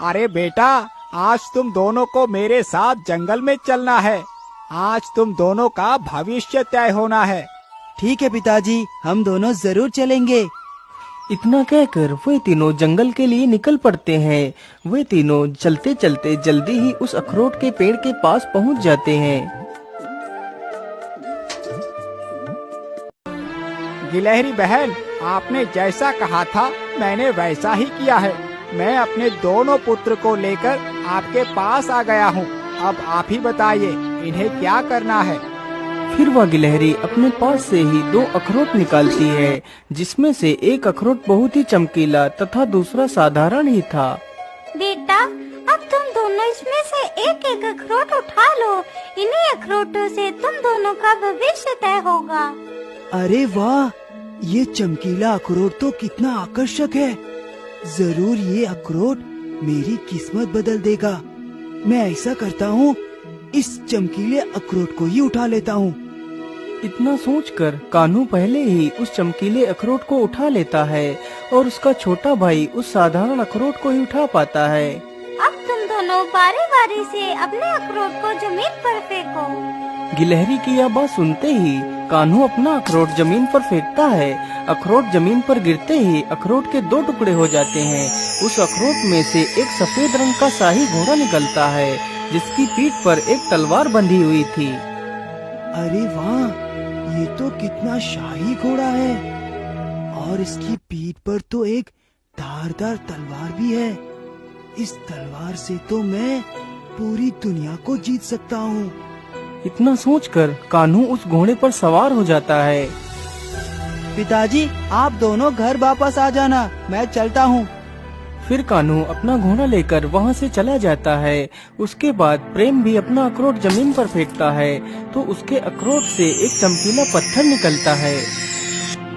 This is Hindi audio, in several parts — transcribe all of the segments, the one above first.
अरे बेटा, आज तुम दोनों को मेरे साथ जंगल में चलना है। आज तुम दोनों का भविष्य तय होना है। ठीक है पिताजी, हम दोनों जरूर चलेंगे। इतना कहकर वे तीनों जंगल के लिए निकल पड़ते हैं। वे तीनों चलते चलते जल्दी ही उस अखरोट के पेड़ के पास पहुंच जाते हैं। गिलहरी बहन, आपने जैसा कहा था मैंने वैसा ही किया है। मैं अपने दोनों पुत्र को लेकर आपके पास आ गया हूँ। अब आप ही बताइए इन्हें क्या करना है। फिर वह गिलहरी अपने पास से ही 2 अखरोट निकालती है, जिसमें से एक अखरोट बहुत ही चमकीला तथा दूसरा साधारण ही था। बेटा, अब तुम दोनों इसमें से एक एक अखरोट उठा लो। इन्हीं अखरोटों से तुम दोनों का भविष्य तय होगा। अरे वाह, ये चमकीला अखरोट तो कितना आकर्षक है। जरूर ये अखरोट मेरी किस्मत बदल देगा। मैं ऐसा करता हूँ, इस चमकीले अखरोट को ही उठा लेता हूँ। इतना सोचकर कान्हू पहले ही उस चमकीले अखरोट को उठा लेता है और उसका छोटा भाई उस साधारण अखरोट को ही उठा पाता है। अब तुम दोनों बारी बारी से अपने अखरोट को जमीन पर फेंको। गिलहरी की यह बात सुनते ही कान्हू अपना अखरोट जमीन पर फेंकता है। अखरोट जमीन पर गिरते ही अखरोट के 2 टुकड़े हो जाते हैं। उस अखरोट में से एक सफेद रंग का शाही घोड़ा निकलता है, जिसकी पीठ पर एक तलवार बंधी हुई थी। अरे वाह, ये तो कितना शाही घोड़ा है और इसकी पीठ पर तो एक धारदार तलवार भी है। इस तलवार से तो मैं पूरी दुनिया को जीत सकता हूँ। इतना सोचकर कान्हू उस घोड़े पर सवार हो जाता है। पिताजी, आप दोनों घर वापस आ जाना, मैं चलता हूँ। फिर कान्हू अपना घोड़ा लेकर वहाँ से चला जाता है। उसके बाद प्रेम भी अपना अखरोट जमीन पर फेंकता है तो उसके अखरोट से एक चमकीला पत्थर निकलता है।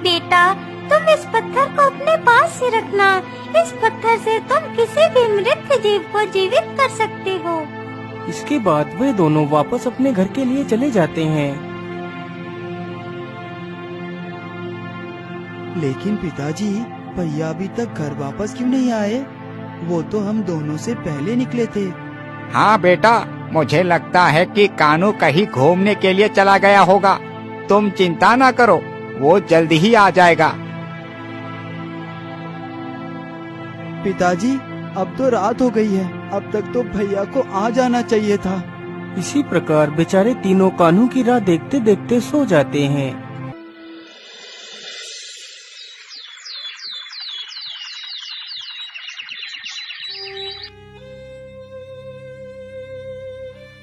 बेटा, तुम इस पत्थर को अपने पास ही रखना। इस पत्थर से तुम किसी भी मृत जीव को जीवित कर सकते हो। इसके बाद वे दोनों वापस अपने घर के लिए चले जाते हैं। लेकिन पिताजी, भैया अभी तक घर वापस क्यों नहीं आए? वो तो हम दोनों से पहले निकले थे। हाँ बेटा, मुझे लगता है कि कान्हू कहीं घूमने के लिए चला गया होगा। तुम चिंता ना करो, वो जल्दी ही आ जाएगा। पिताजी, अब तो रात हो गई है। अब तक तो भैया को आ जाना चाहिए था। इसी प्रकार बेचारे तीनों कान्हू की राह देखते देखते सो जाते हैं।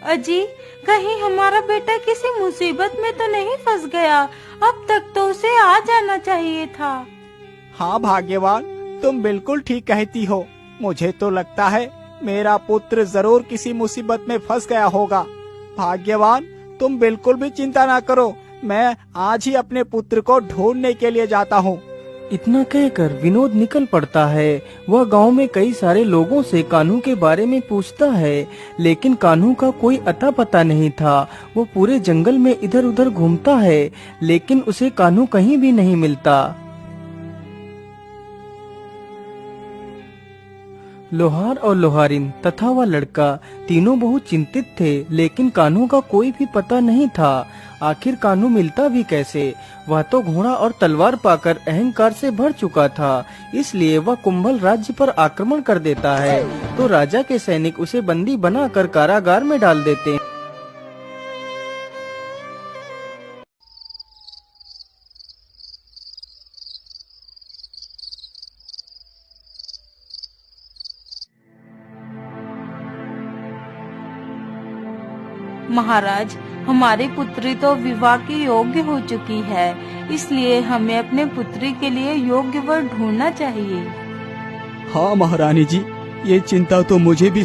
अजी, कहीं हमारा बेटा किसी मुसीबत में तो नहीं फंस गया? अब तक तो उसे आ जाना चाहिए था। हाँ भाग्यवान, तुम बिल्कुल ठीक कहती हो। मुझे तो लगता है मेरा पुत्र जरूर किसी मुसीबत में फंस गया होगा। भाग्यवान, तुम बिल्कुल भी चिंता ना करो। मैं आज ही अपने पुत्र को ढूंढने के लिए जाता हूँ। इतना कहकर विनोद निकल पड़ता है। वह गांव में कई सारे लोगों से कान्हू के बारे में पूछता है, लेकिन कान्हू का कोई अता पता नहीं था। वो पूरे जंगल में इधर उधर घूमता है, लेकिन उसे कान्हू कहीं भी नहीं मिलता। लोहार और लोहारिन तथा वह लड़का तीनों बहुत चिंतित थे, लेकिन कान्हू का कोई भी पता नहीं था। आखिर कान्हू मिलता भी कैसे? वह तो घोड़ा और तलवार पाकर अहंकार से भर चुका था, इसलिए वह कुंभल राज्य पर आक्रमण कर देता है। तो राजा के सैनिक उसे बंदी बनाकर कारागार में डाल देते हैं। महाराज, हमारी पुत्री तो विवाह की योग्य हो चुकी है, इसलिए हमें अपने पुत्री के लिए योग्य वर ढूंढना चाहिए। हाँ महारानी जी, ये चिंता तो मुझे भी